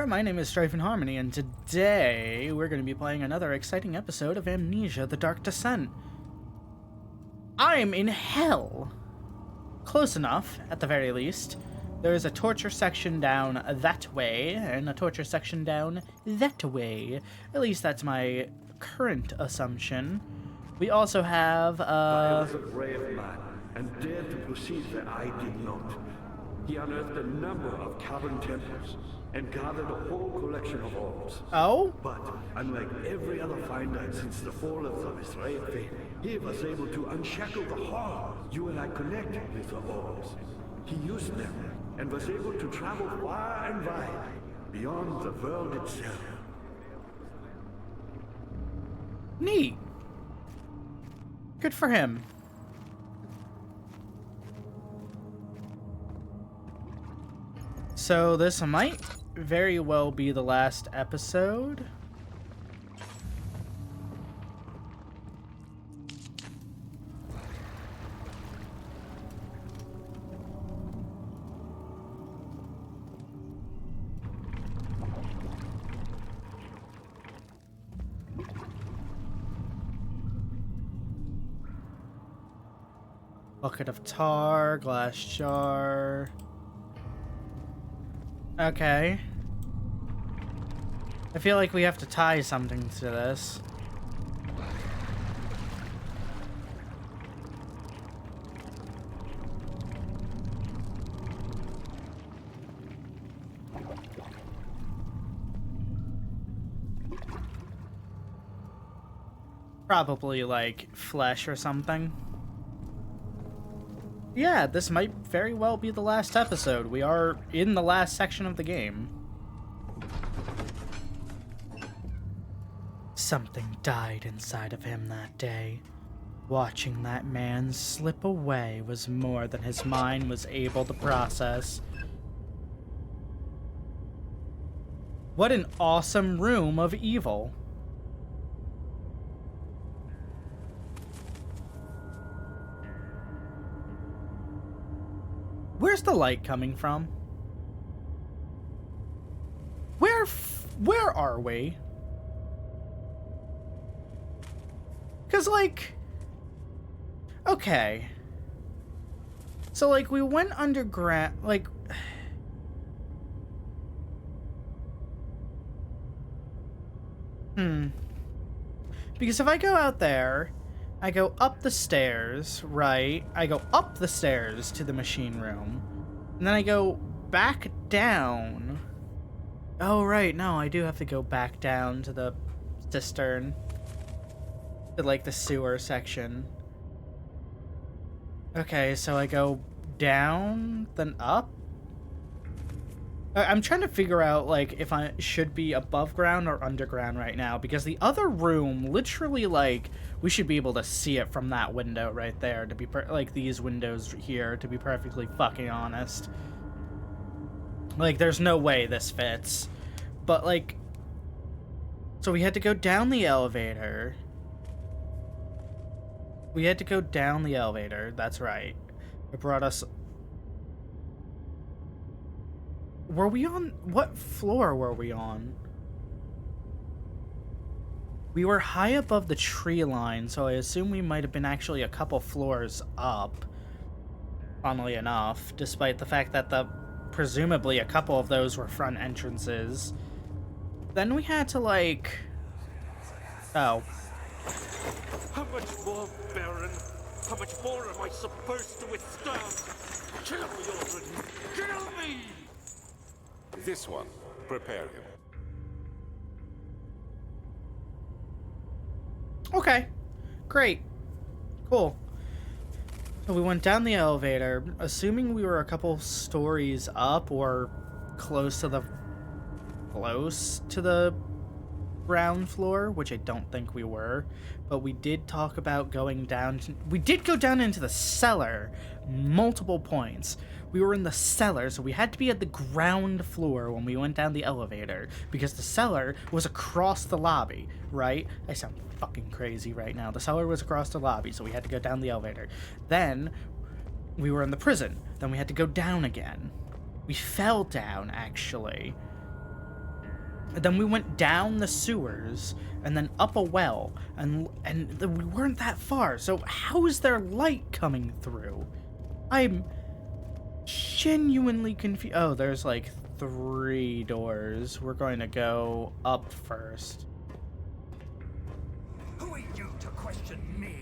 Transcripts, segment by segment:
there, my name is Strife and Harmony, and today we're going to be playing another exciting episode of Amnesia, The Dark Descent. I'm in hell! Close enough, at the very least. There's a torture section down that way, and a torture section down that way. At least that's my current assumption. We also have, I was a brave man, and dared to proceed where I did not. He unearthed a number of cavern temples, and gathered a whole collection of orbs. Oh? But, unlike every other finder since the fall of the Strife, he was able to unshackle the horror you and I connected with the orbs. He used them, and was able to travel far and wide, beyond the world itself. Neat. Good for him. So this might very well be the last episode. Bucket of tar, glass jar. Okay. I feel like we have to tie something to this. Probably like flesh or something. Yeah, this might very well be the last episode. We are in the last section of the game. Something died inside of him that day. Watching that man slip away was more than his mind was able to process. What an awesome room of evil. Where's the light coming from? Where are we? Cause like, okay. So like we went underground, like, because if I go out there, I go up the stairs, right? I go up the stairs to the machine room, and then I go back down. Oh, right, no, I do have to go back down to the cistern. To, like, the sewer section. Okay, so I go down, then up? I'm trying to figure out, like, if I should be above ground or underground right now, because the other room, literally, like, we should be able to see it from that window right there, to be, like, these windows here, to be perfectly fucking honest. Like, there's no way this fits. But, like, so we had to go down the elevator. We had to go down the elevator, that's right. It brought us... Were we on... What floor were we on? We were high above the tree line, so I assume we might have been actually a couple floors up. Funnily enough, despite the fact that presumably a couple of those were front entrances. Then we had to, like... Oh. How much more, Baron? How much more am I supposed to withstand? Kill me already! Kill me! This one. Prepare him. Okay. Great. Cool. So we went down the elevator, assuming we were a couple stories up or close to the ground floor, which I don't think we were, but we did talk about going down. We did go down into the cellar multiple points. We were in the cellar, so we had to be at the ground floor when we went down the elevator, because the cellar was across the lobby, right? I sound fucking crazy right now. The cellar was across the lobby, so we had to go down the elevator. Then we were in the prison. Then we had to go down again. We fell down, actually. Then we went down the sewers and then up a well, and we weren't that far. So how is there light coming through? I'm genuinely confused. Oh, there's like 3 doors. We're going to go up first. Who are you to question me?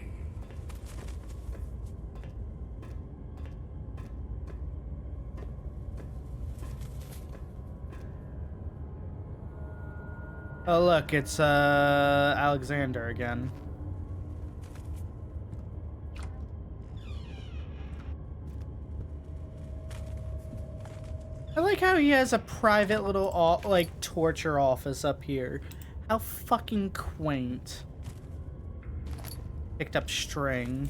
Oh look, it's Alexander again. I like how he has a private little like torture office up here. How fucking quaint. Picked up string.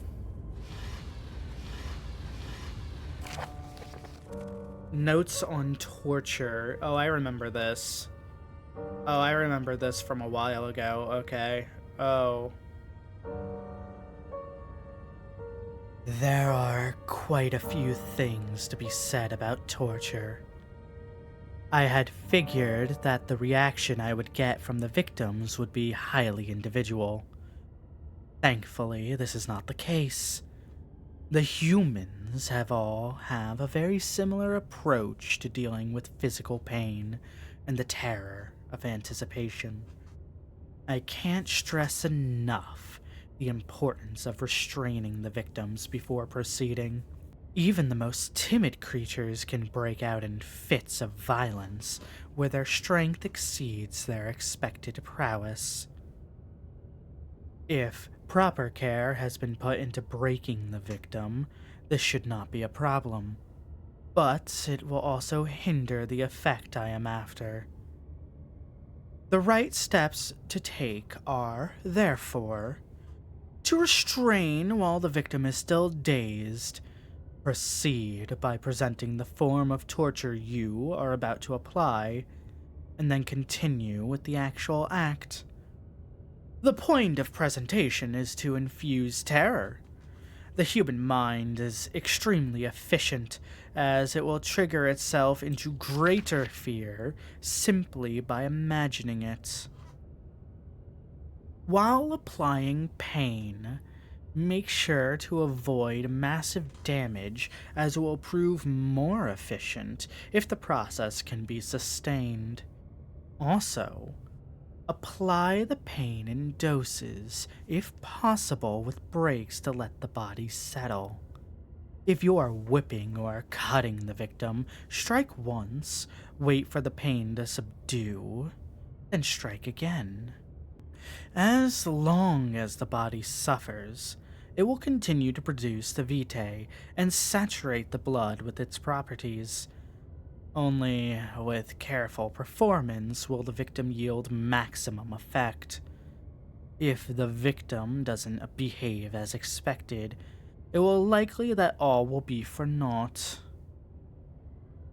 Notes on torture. Oh, I remember this. Oh, I remember this from a while ago. Okay. Oh. There are quite a few things to be said about torture. I had figured that the reaction I would get from the victims would be highly individual. Thankfully, this is not the case. The humans have a very similar approach to dealing with physical pain and the terror of anticipation. I can't stress enough the importance of restraining the victims before proceeding. Even the most timid creatures can break out in fits of violence where their strength exceeds their expected prowess. If proper care has been put into breaking the victim, this should not be a problem. But it will also hinder the effect I am after. The right steps to take are, therefore, to restrain while the victim is still dazed. Proceed by presenting the form of torture you are about to apply, and then continue with the actual act. The point of presentation is to infuse terror. The human mind is extremely efficient, as it will trigger itself into greater fear simply by imagining it. While applying pain, make sure to avoid massive damage, as it will prove more efficient if the process can be sustained. Also, apply the pain in doses, if possible with breaks to let the body settle. If you are whipping or cutting the victim, strike once, wait for the pain to subdue, then strike again. As long as the body suffers, it will continue to produce the vitae and saturate the blood with its properties. Only with careful performance will the victim yield maximum effect. If the victim doesn't behave as expected, it will likely that all will be for naught.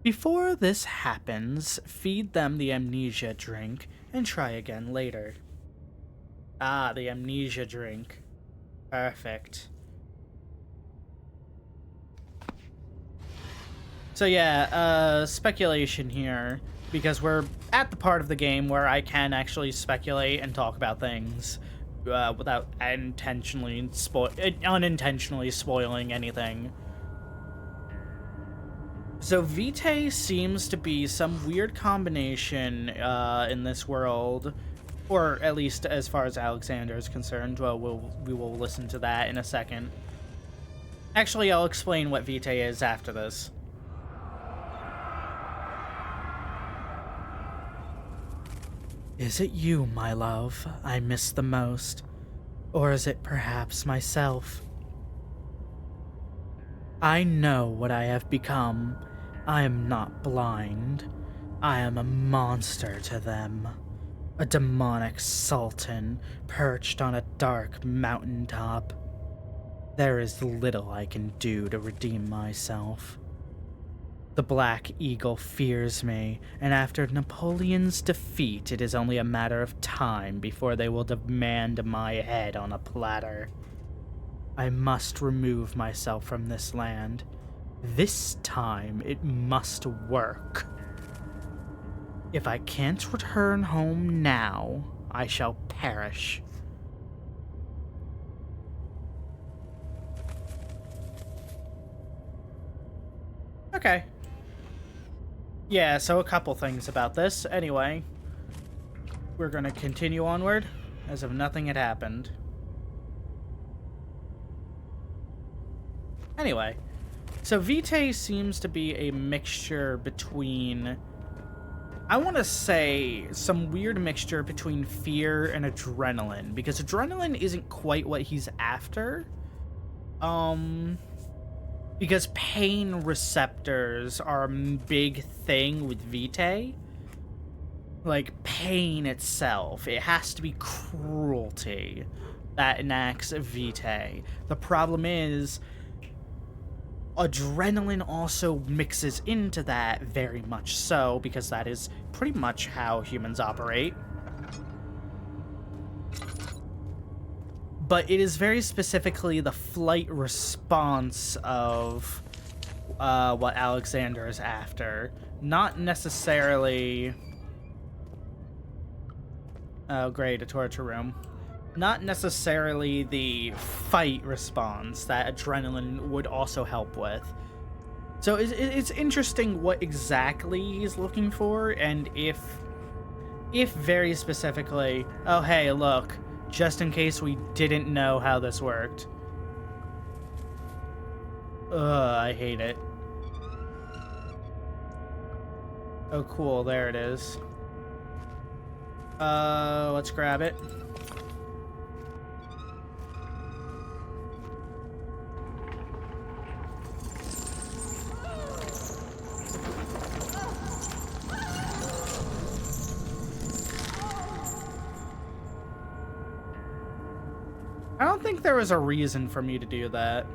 Before this happens, feed them the amnesia drink and try again later. Ah, the amnesia drink. Perfect. So yeah, speculation here, because we're at the part of the game where I can actually speculate and talk about things without unintentionally spoiling anything. So Vitae seems to be some weird combination in this world, or at least as far as Alexander is concerned. Well, we will listen to that in a second. Actually, I'll explain what Vitae is after this. Is it you, my love, I miss the most? Or is it perhaps myself? I know what I have become. I am not blind. I am a monster to them. A demonic sultan perched on a dark mountaintop. There is little I can do to redeem myself. The Black Eagle fears me, and after Napoleon's defeat, it is only a matter of time before they will demand my head on a platter. I must remove myself from this land. This time, it must work. If I can't return home now, I shall perish. Okay. Yeah, so a couple things about this. Anyway, we're gonna continue onward as if nothing had happened. Anyway, so Vitae seems to be a mixture between, I want to say, some weird mixture between fear and adrenaline, because adrenaline isn't quite what he's after. Because pain receptors are a big thing with Vitae. Like, pain itself. It has to be cruelty that enacts Vitae. The problem is, adrenaline also mixes into that very much so, because that is pretty much how humans operate. But it is very specifically the flight response of what Alexander is after. Not necessarily... Oh, great, a torture room. Not necessarily the fight response that adrenaline would also help with. So it's interesting what exactly he's looking for, and if very specifically, oh hey, look, just in case we didn't know how this worked. Ugh, I hate it. Oh cool, there it is. Let's grab it. I don't think there was a reason for me to do that.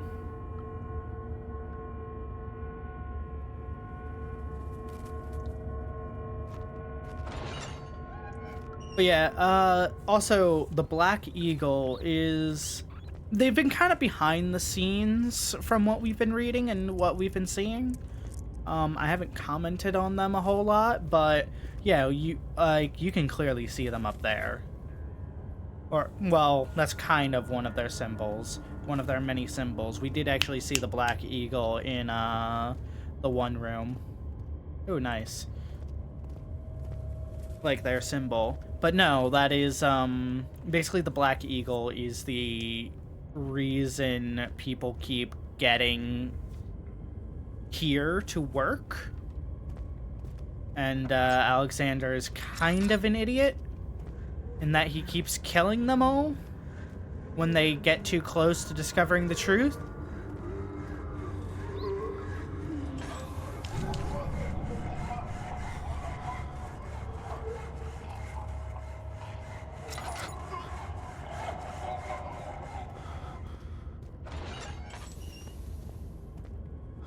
But yeah, also, the Black Eagle is... They've been kind of behind the scenes from what we've been reading and what we've been seeing. I haven't commented on them a whole lot, but yeah, you can clearly see them up there. Or, well, that's kind of one of their symbols. One of their many symbols. We did actually see the Black Eagle in, the one room. Oh, nice. Like their symbol. But no, that is, basically the Black Eagle is the reason people keep getting here to work. And, Alexander is kind of an idiot in that he keeps killing them all when they get too close to discovering the truth.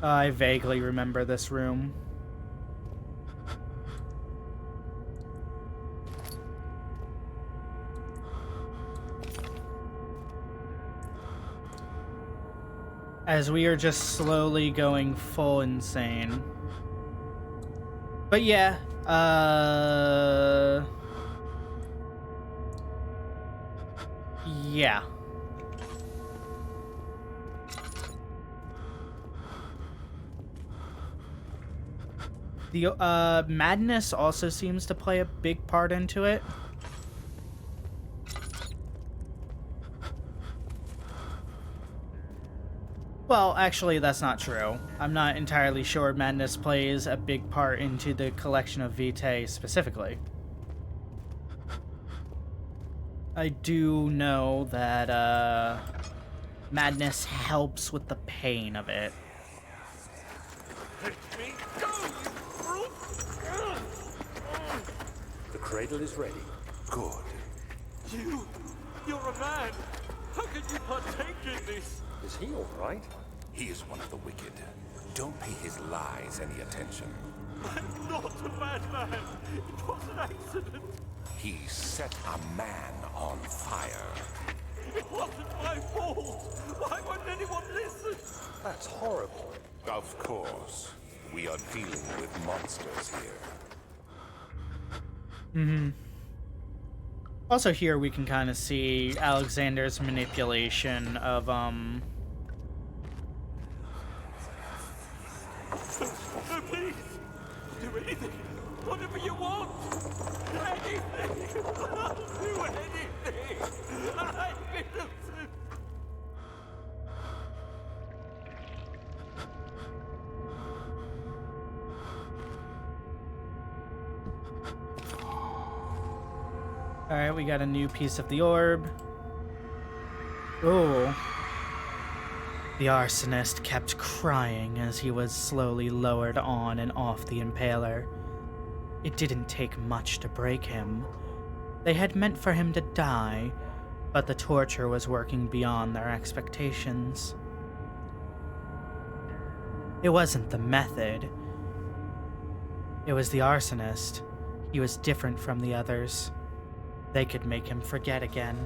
I vaguely remember this room. As we are just slowly going full insane. But yeah, yeah. The, madness also seems to play a big part into it. Well, actually, that's not true. I'm not entirely sure madness plays a big part into the collection of Vitae specifically. I do know that, madness helps with the pain of it. Let me go, you brute! The cradle is ready. Good. You're a man! How can you partake in this? Is he all right? He is one of the wicked. Don't pay his lies any attention. I'm not a bad man. It was an accident. He set a man on fire. It wasn't my fault. Why won't anyone listen? That's horrible. Of course. We are dealing with monsters here. Also here we can kind of see Alexander's manipulation of, Please, do anything. Whatever you want. Anything. I'll do anything. I'm innocent. Alright, we got a new piece of the orb. Oh. The arsonist kept crying as he was slowly lowered on and off the impaler. It didn't take much to break him. They had meant for him to die, but the torture was working beyond their expectations. It wasn't the method. It was the arsonist. He was different from the others. They could make him forget again.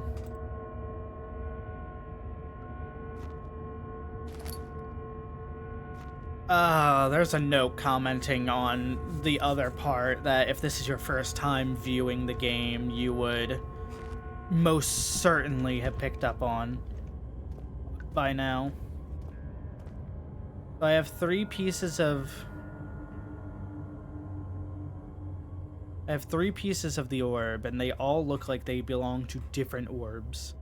There's a note commenting on the other part that if this is your first time viewing the game, you would most certainly have picked up on by now. I have three pieces of the orb, and they all look like they belong to different orbs.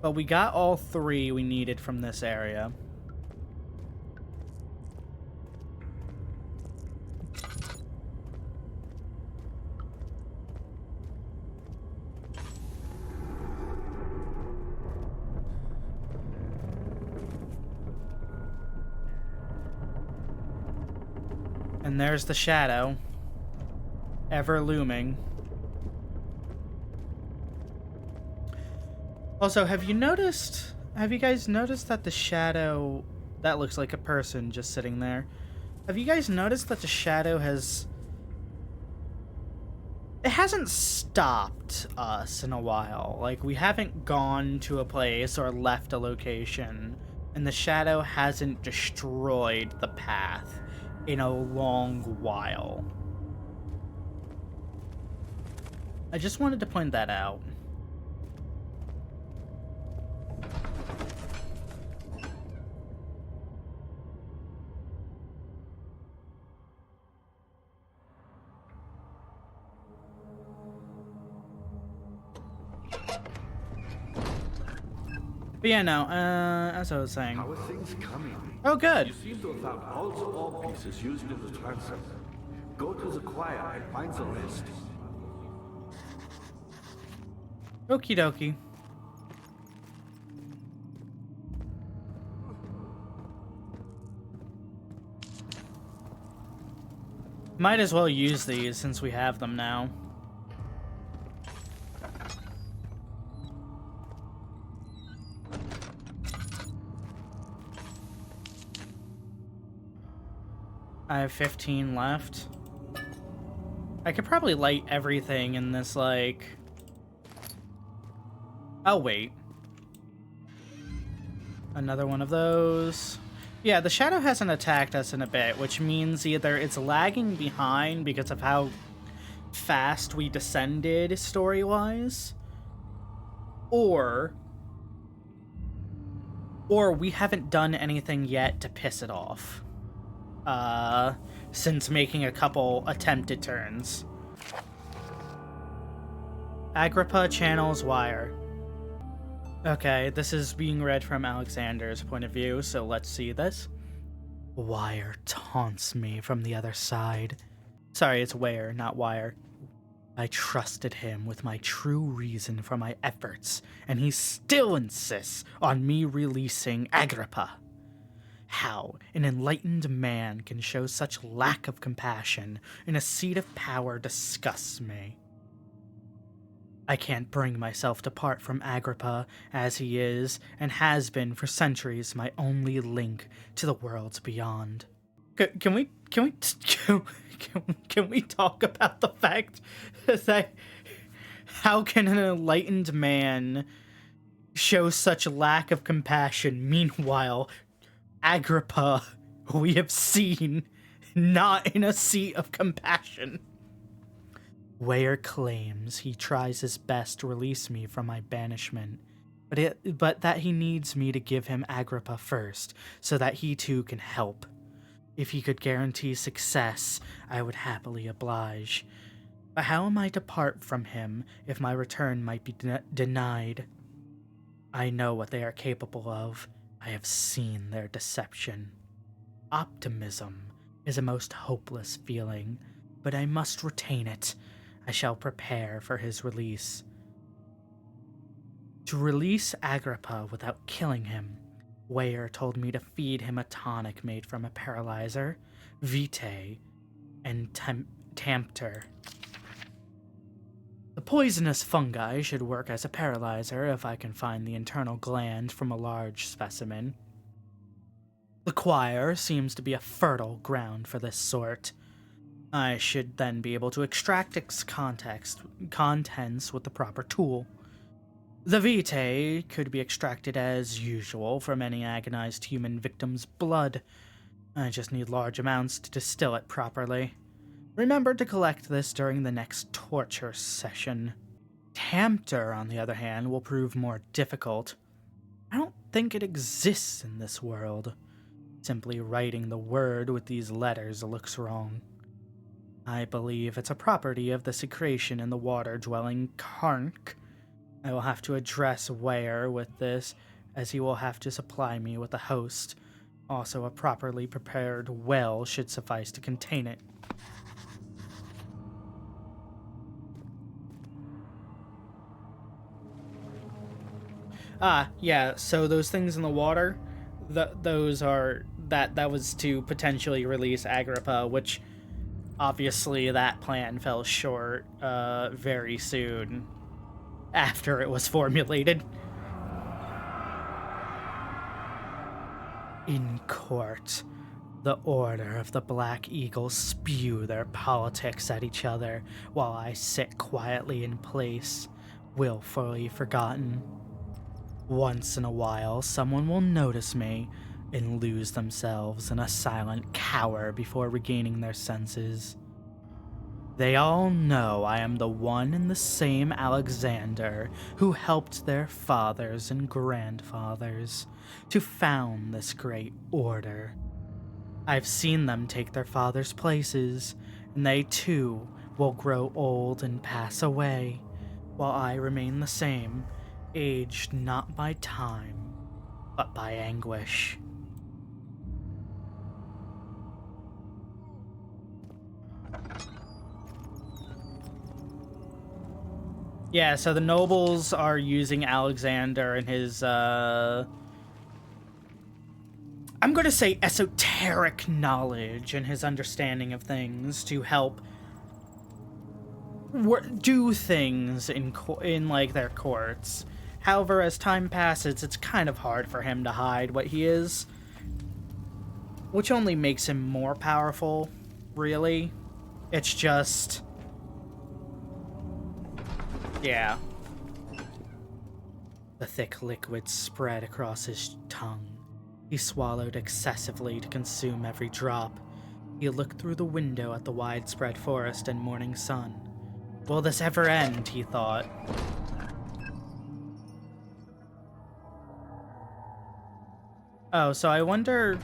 But we got all three we needed from this area. And there's the shadow, ever looming. Also, have you guys noticed that the shadow, that looks like a person just sitting there. Have you guys noticed that the shadow it hasn't stopped us in a while. Like, we haven't gone to a place or left a location, and the shadow hasn't destroyed the path in a long while. I just wanted to point that out. But yeah, no, as I was saying. How are things coming? Oh, good. You seem to have found all the orb pieces used in the transfer. Go to the choir and find the rest. Okie dokie. Might as well use these since we have them now. I have 15 left. I could probably light everything in this, like... I'll wait. Another one of those. Yeah, the shadow hasn't attacked us in a bit, which means either it's lagging behind because of how fast we descended story-wise, or we haven't done anything yet to piss it off. Since making a couple attempted turns. Agrippa channels wire. Okay, this is being read from Alexander's point of view, so let's see this. Wire taunts me from the other side. Sorry, it's where, not wire. I trusted him with my true reason for my efforts, and he still insists on me releasing Agrippa. How an enlightened man can show such lack of compassion in a seat of power disgusts me. I can't bring myself to part from Agrippa, as he is, and has been for centuries, my only link to the worlds beyond. Can we talk about the fact that how can an enlightened man show such lack of compassion? Meanwhile, Agrippa, we have seen, not in a seat of compassion. Weyer claims he tries his best to release me from my banishment, but that he needs me to give him Agrippa first, so that he too can help. If he could guarantee success, I would happily oblige. But how am I to part from him if my return might be denied? I know what they are capable of. I have seen their deception. Optimism is a most hopeless feeling, but I must retain it. I shall prepare for his release. To release Agrippa without killing him, Weyer told me to feed him a tonic made from a paralyzer, vitae, and tampter. The poisonous fungi should work as a paralyzer if I can find the internal gland from a large specimen. The choir seems to be a fertile ground for this sort. I should then be able to extract its contents with the proper tool. The vitae could be extracted as usual from any agonized human victim's blood. I just need large amounts to distill it properly. Remember to collect this during the next torture session. Tampter, on the other hand, will prove more difficult. I don't think it exists in this world. Simply writing the word with these letters looks wrong. I believe it's a property of the secretion in the water-dwelling Karnk. I will have to address Weyer with this, as he will have to supply me with a host. Also, a properly prepared well should suffice to contain it. Yeah, so those things in the water, those are, that was to potentially release Agrippa, which obviously that plan fell short very soon after it was formulated. In court, the Order of the Black Eagle spew their politics at each other while I sit quietly in place, willfully forgotten. Once in a while, someone will notice me and lose themselves in a silent cower before regaining their senses. They all know I am the one and the same Alexander who helped their fathers and grandfathers to found this great order. I've seen them take their fathers' places, and they too will grow old and pass away, while I remain the same, aged not by time, but by anguish. Yeah, so the nobles are using Alexander and his, I'm going to say esoteric knowledge and his understanding of things to help do things in like their courts. However, as time passes, it's kind of hard for him to hide what he is, which only makes him more powerful, really. It's just... yeah. The thick liquid spread across his tongue. He swallowed excessively to consume every drop. He looked through the window at the widespread forest and morning sun. Will this ever end, he thought. Oh, so I wonder...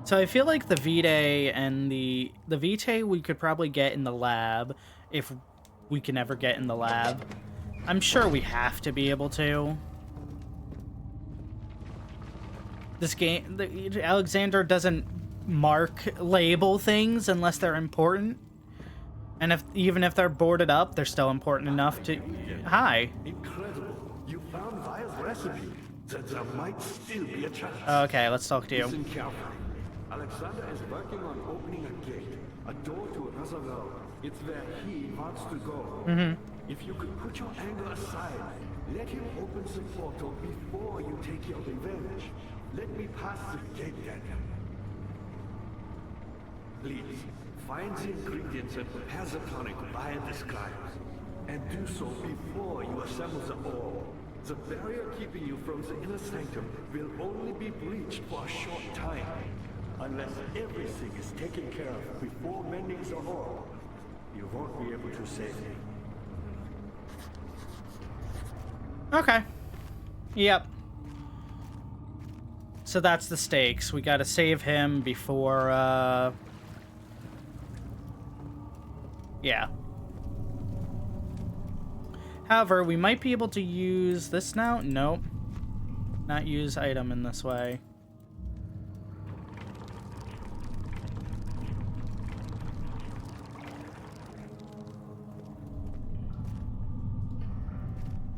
so I feel like the vitae and the vitae we could probably get in the lab, if we can ever get in the lab. I'm sure we have to be able to. This game, Alexander doesn't label things unless they're important. And even if they're boarded up, they're still important enough to... Hi. Incredible. You found Vire's recipe. There might still be a chance. Okay, let's talk to you. Listen carefully. Alexander is working on opening a gate, a door to another realm. It's where he wants to go. If you could put your anger aside, let him open the portal before you take your revenge. Let me pass the gate, Daniel. Please, find the ingredients and prepare the tonic via the scribes. And do so before you assemble the orb. The barrier keeping you from the inner sanctum will only be breached for a short time. Unless everything is taken care of before mending the hall, you won't be able to save me. Okay. Yep. So that's the stakes. We gotta save him before, yeah. However, we might be able to use this now. Nope. Not use item in this way.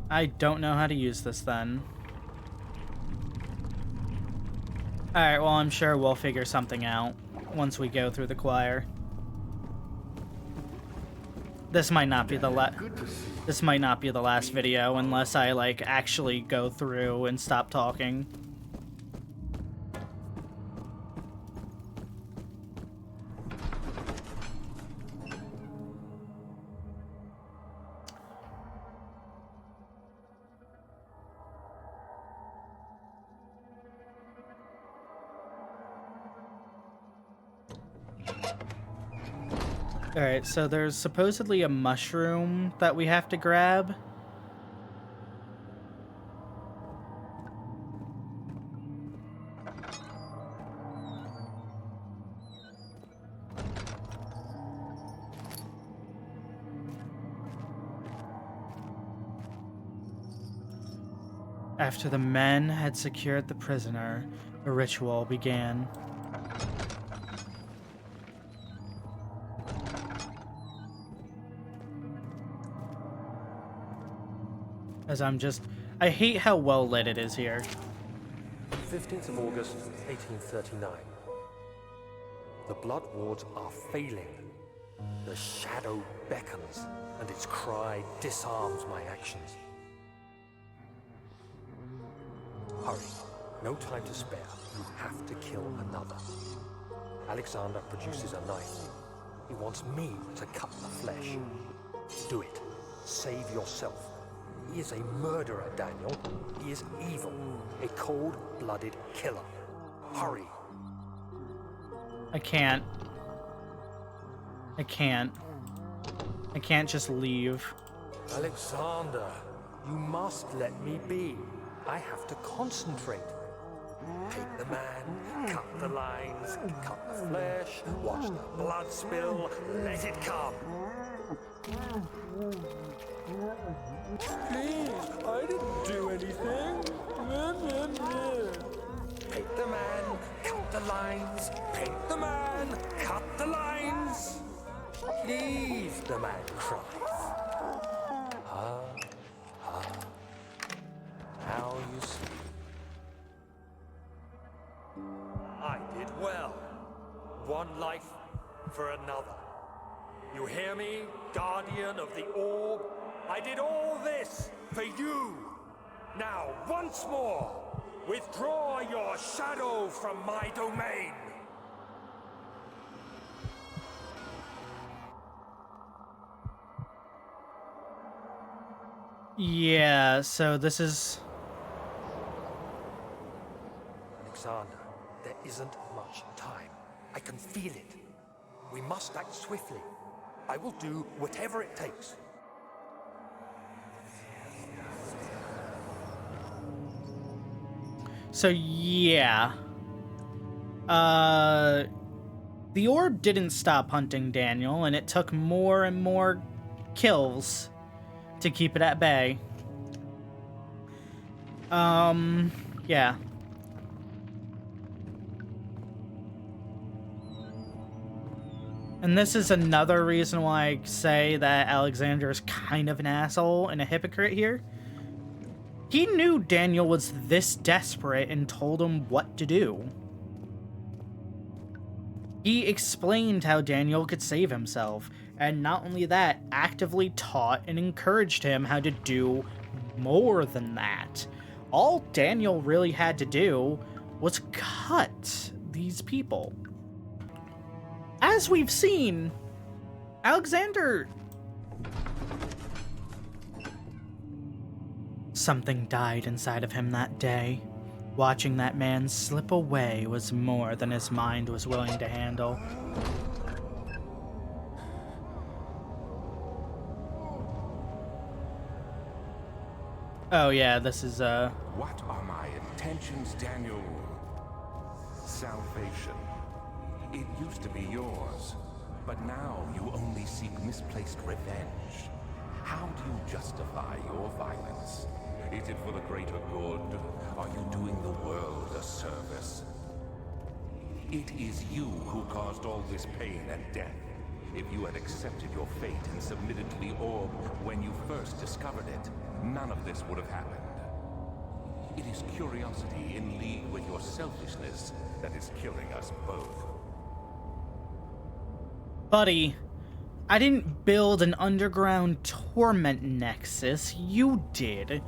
I don't know how to use this then. Alright, well, I'm sure we'll figure something out once we go through the choir. This might not be the this might not be the last video unless I, like, actually go through and stop talking. Alright, so there's supposedly a mushroom that we have to grab. After the men had secured the prisoner, a ritual began. As I hate how well lit it is here. 15th of August, 1839. The blood wards are failing. The shadow beckons, and its cry disarms my actions. Hurry. No time to spare. You have to kill another. Alexander produces a knife. He wants me to cut the flesh. Do it. Save yourself. He is a murderer, Daniel. He is evil. A cold-blooded killer. Hurry. I can't. I can't just leave. Alexander, you must let me be. I have to concentrate. Take the man, cut the lines, cut the flesh, watch the blood spill, let it come. Please, I didn't do anything. Paint the man, cut the lines. Paint the man, cut the lines. Please, the man cries. Now you see. I did well. One life for another. You hear me, guardian of the orb? I did all this for you. Now, once more, withdraw your shadow from my domain. Yeah, so this is... Alexander, there isn't much time. I can feel it. We must act swiftly. I will do whatever it takes. So, yeah. The orb didn't stop hunting Daniel, and it took more and more kills to keep it at bay. Yeah. And this is another reason why I say that Alexander is kind of an asshole and a hypocrite here. He knew Daniel was this desperate and told him what to do. He explained how Daniel could save himself, and not only that, actively taught and encouraged him how to do more than that. All Daniel really had to do was cut these people. As we've seen, Alexander Something died inside of him that day. Watching that man slip away was more than his mind was willing to handle. Oh yeah, this is What are my intentions, Daniel? Salvation. It used to be yours, but now you only seek misplaced revenge. How do you justify your violence? Is it for the greater good? Are you doing the world a service? It is you who caused all this pain and death. If you had accepted your fate and submitted to the orb when you first discovered it, none of this would have happened. It is curiosity in league with your selfishness that is killing us both. Buddy, I didn't build an underground torment nexus. You did.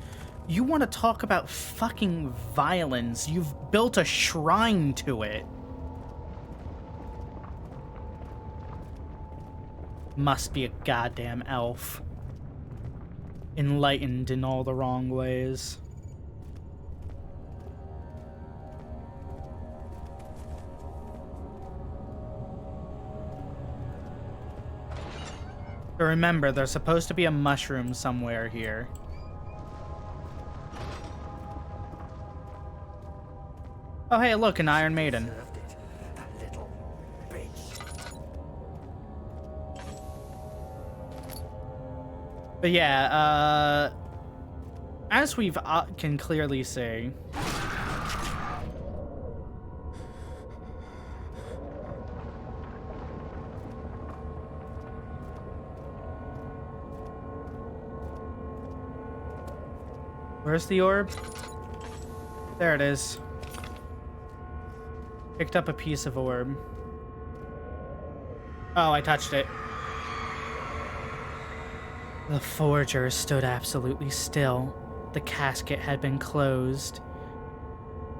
You want to talk about fucking violence? You've built a shrine to it. Must be a goddamn elf. Enlightened in all the wrong ways. But remember, there's supposed to be a mushroom somewhere here. Oh hey, look, an Iron Maiden. Served it, that little bitch. But yeah, as we've can clearly see, where's the orb? There it is. Picked up a piece of orb. Oh, I touched it. The forger stood absolutely still. The casket had been closed.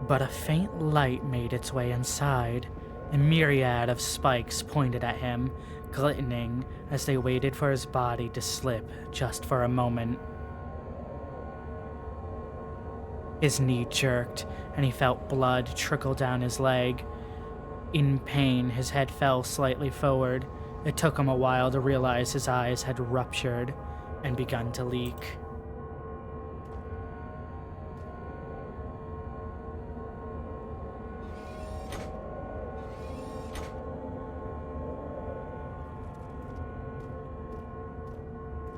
But a faint light made its way inside. A myriad of spikes pointed at him, glistening as they waited for his body to slip just for a moment. His knee jerked, and he felt blood trickle down his leg. In pain, his head fell slightly forward. It took him a while to realize his eyes had ruptured and begun to leak.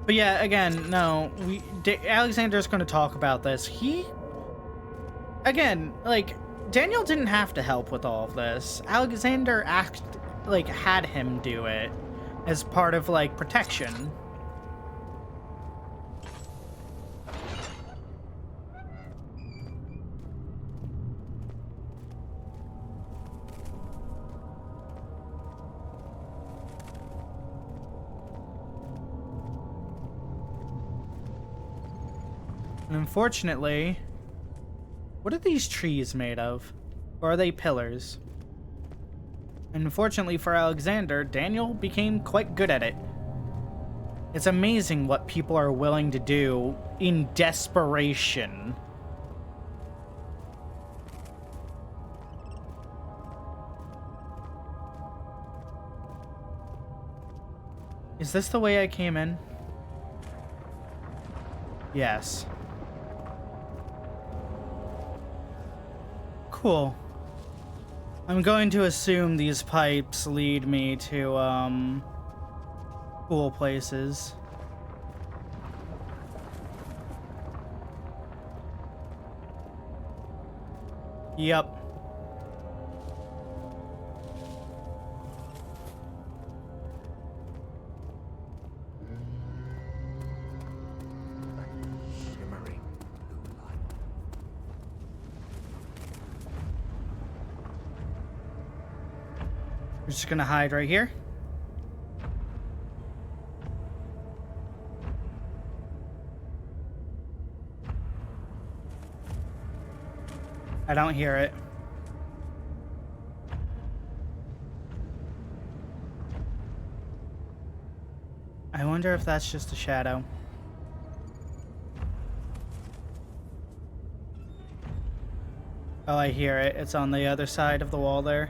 But yeah, again, no, Alexander's going to talk about this. Again, like, Daniel didn't have to help with all of this. Alexander had him do it as part of, like, protection. And unfortunately, what are these trees made of? Or are they pillars? And unfortunately for Alexander, Daniel became quite good at it. It's amazing what people are willing to do in desperation. Is this the way I came in? Yes. Cool. I'm going to assume these pipes lead me to, cool places. Yep. Shimmering blue light. We're just gonna hide right here. I don't hear it. I wonder if that's just a shadow. Oh, I hear it. It's on the other side of the wall there.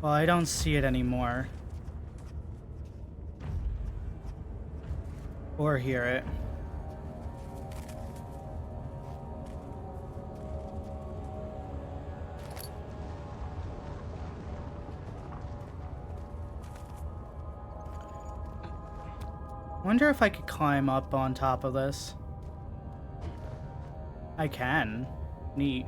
Well, I don't see it anymore. Or hear it. Wonder if I could climb up on top of this. I can. Neat.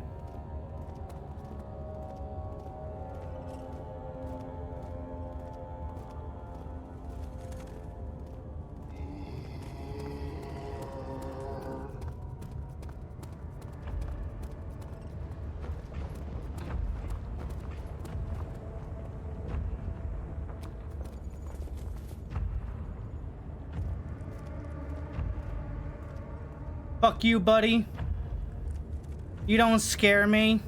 Fuck you, buddy. You don't scare me.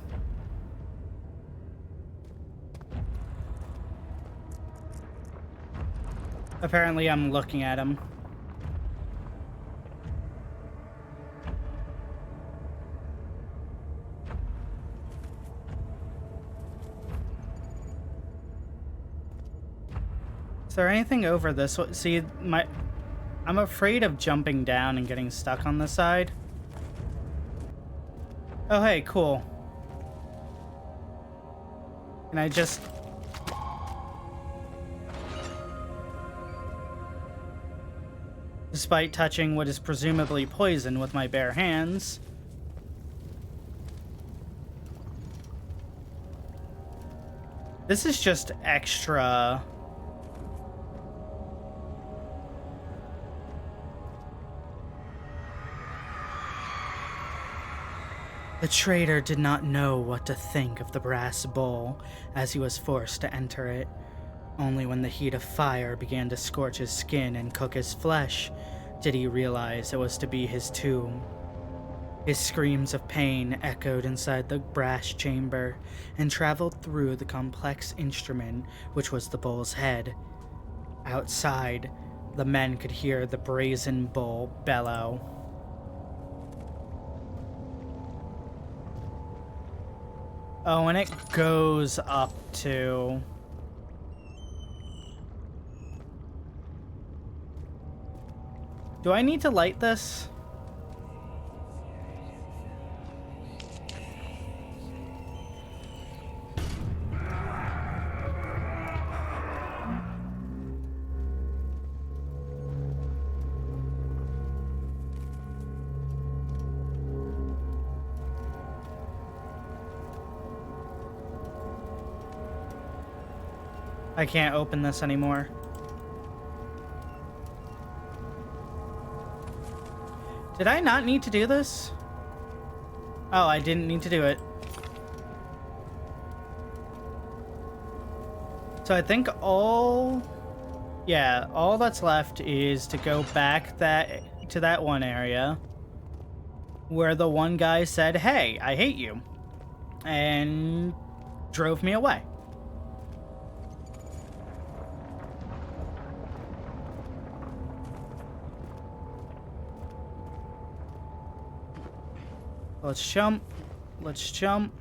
Apparently, I'm looking at him. Is there anything over this way? See, I'm afraid of jumping down and getting stuck on the side. Oh, hey, cool. Can I just... Despite touching what is presumably poison with my bare hands. This is just extra... The traitor did not know what to think of the brass bowl as he was forced to enter it. Only when the heat of fire began to scorch his skin and cook his flesh did he realize it was to be his tomb. His screams of pain echoed inside the brass chamber and traveled through the complex instrument which was the bull's head. Outside, the men could hear the brazen bull bellow. Oh, and it goes up to... Do I need to light this? I can't open this anymore. Did I not need to do this? Oh, I didn't need to do it. So I think all that's left is to go back to that one area where the one guy said, "Hey, I hate you," and drove me away. Let's jump. Let's jump.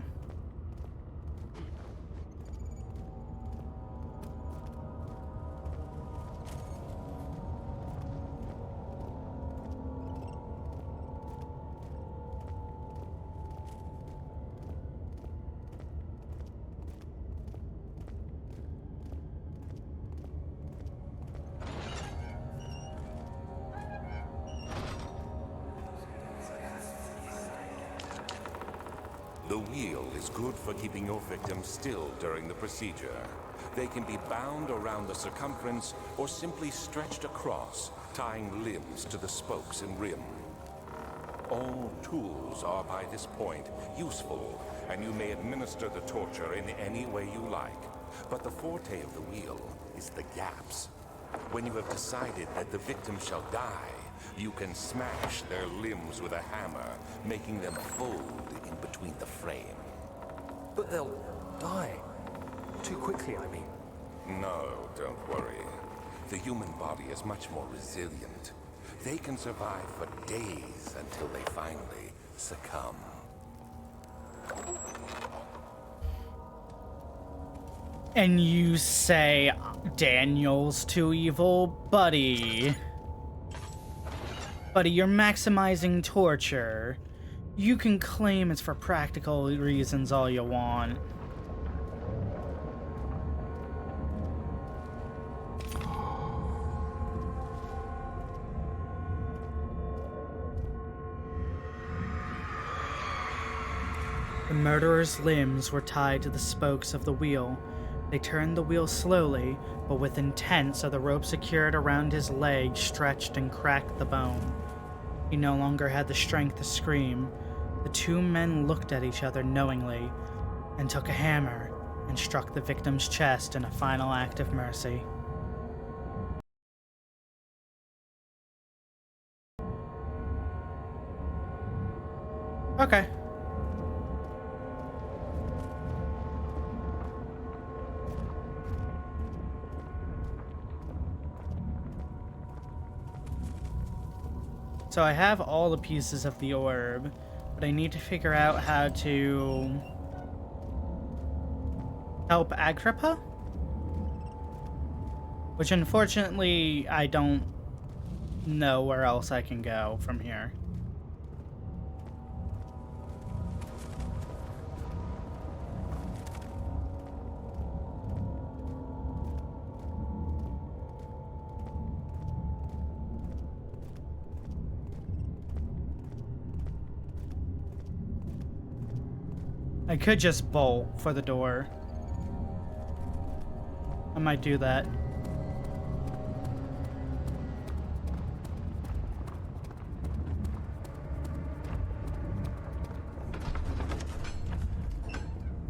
The wheel is good for keeping your victims still during the procedure. They can be bound around the circumference or simply stretched across, tying limbs to the spokes and rim. All tools are by this point useful, and you may administer the torture in any way you like. But the forte of the wheel is the gaps. When you have decided that the victim shall die, You can smash their limbs with a hammer, making them fold in between the frame. But they'll die. Too quickly, I mean. No, don't worry. The human body is much more resilient. They can survive for days until they finally succumb. And you say Daniel's too evil? Buddy. Buddy, you're maximizing torture. You can claim it's for practical reasons all you want. The murderer's limbs were tied to the spokes of the wheel. They turned the wheel slowly, but with intent, so the rope secured around his leg stretched and cracked the bone. He no longer had the strength to scream. The two men looked at each other knowingly, and took a hammer and struck the victim's chest in a final act of mercy. Okay. So I have all the pieces of the orb, but I need to figure out how to help Agrippa? Which unfortunately, I don't know where else I can go from here. I could just bolt for the door. I might do that.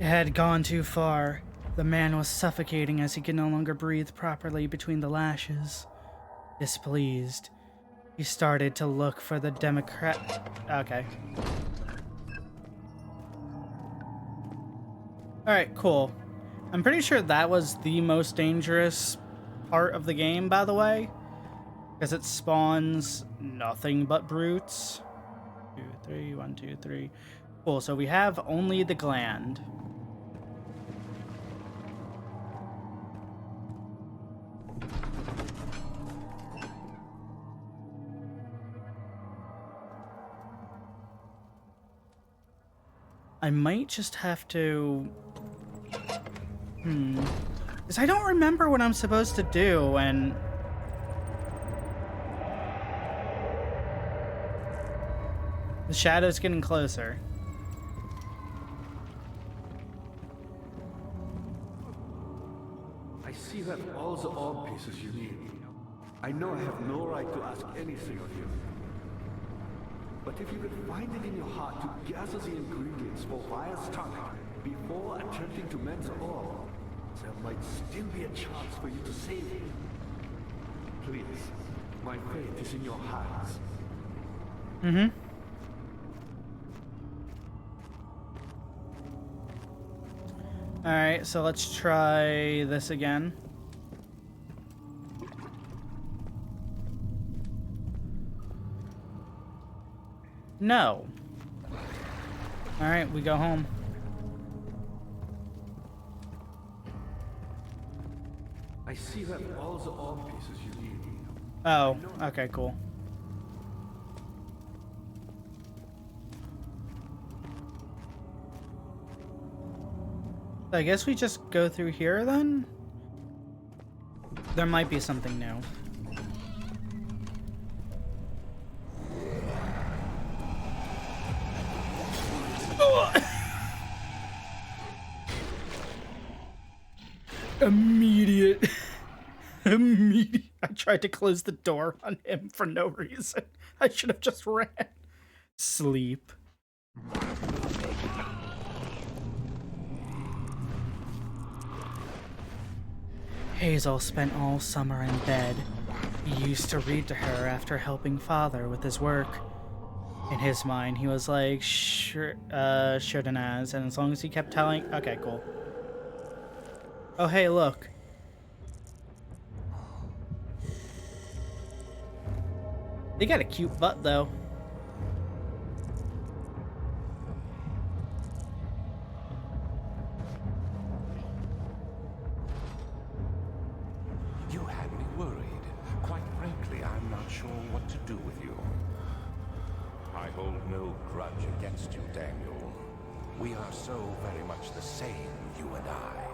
It had gone too far. The man was suffocating as he could no longer breathe properly between the lashes. Displeased, he started to look for the Democrat. Okay. Alright, cool. I'm pretty sure that was the most dangerous part of the game, by the way. Because it spawns nothing but brutes. 2, 3, 1, 2, 3. Cool, so we have only the gland. I might just have to... Because I don't remember what I'm supposed to do, and... The shadow's getting closer. I see you have all the orb pieces you need. I know I have no right to ask anything of you. But if you could find it in your heart to gather the ingredients for Vire's tongue before attempting to mend the orb, there might still be a chance for you to save him. Please, my fate is in your hands. Alright, so let's try this again. No. Alright, we go home. I see you have all the orb pieces you need. Oh, okay, cool. I guess we just go through here then? There might be something new. Immediate. I tried to close the door on him for no reason. I should have just ran. Sleep. Hazel spent all summer in bed. He used to read to her after helping father with his work. In his mind, he was like, shouldn't as, and as long as he kept telling... Okay, cool. Oh, hey, look. They got a cute butt, though. You had me worried. Quite frankly, I'm not sure what to do with you. I hold no grudge against you, Daniel. We are so very much the same, you and I.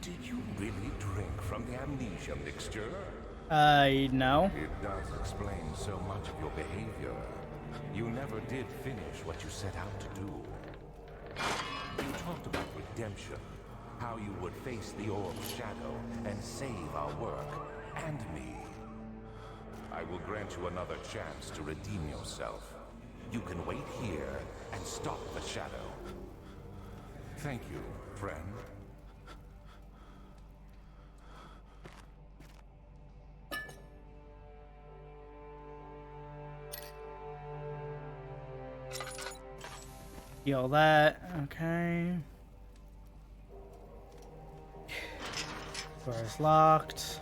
Did you really drink from the Amnesia mixture? No. It does explain so much of your behavior. You never did finish what you set out to do. You talked about redemption, how you would face the orb's shadow and save our work, and me. I will grant you another chance to redeem yourself. You can wait here and stop the shadow. Thank you, friend. Heal that. Okay. Door is locked.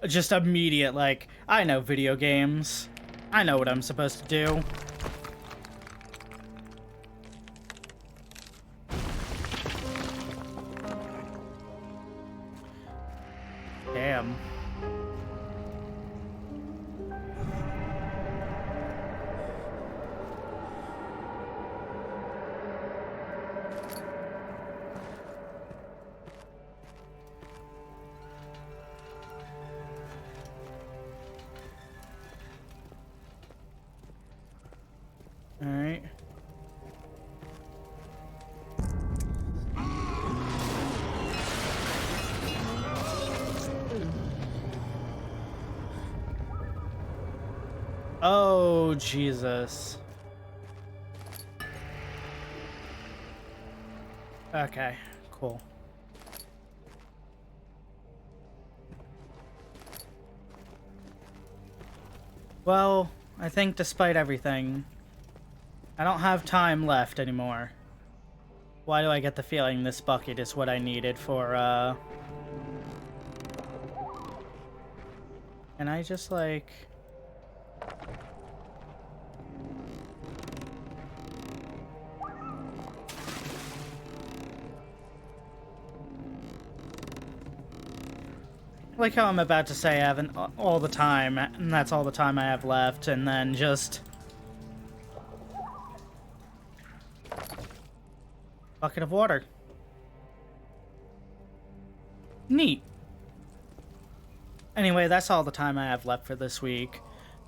Just immediate, like, I know video games. I know what I'm supposed to do. Damn. All right. Oh, Jesus. Okay, cool. Well, I think despite everything, I don't have time left anymore. Why do I get the feeling this bucket is what I needed for, Can I just, like... Like how I'm about to say I haven't all the time, and that's all the time I have left, and then just... Bucket of water. Neat. Anyway, that's all the time I have left for this week.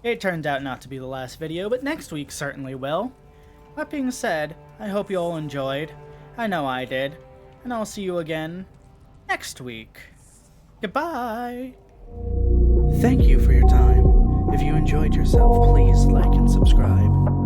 It turned out not to be the last video, but next week certainly will. That being said, I hope you all enjoyed. I know I did. And I'll see you again next week. Goodbye! Thank you for your time. If you enjoyed yourself, please like and subscribe.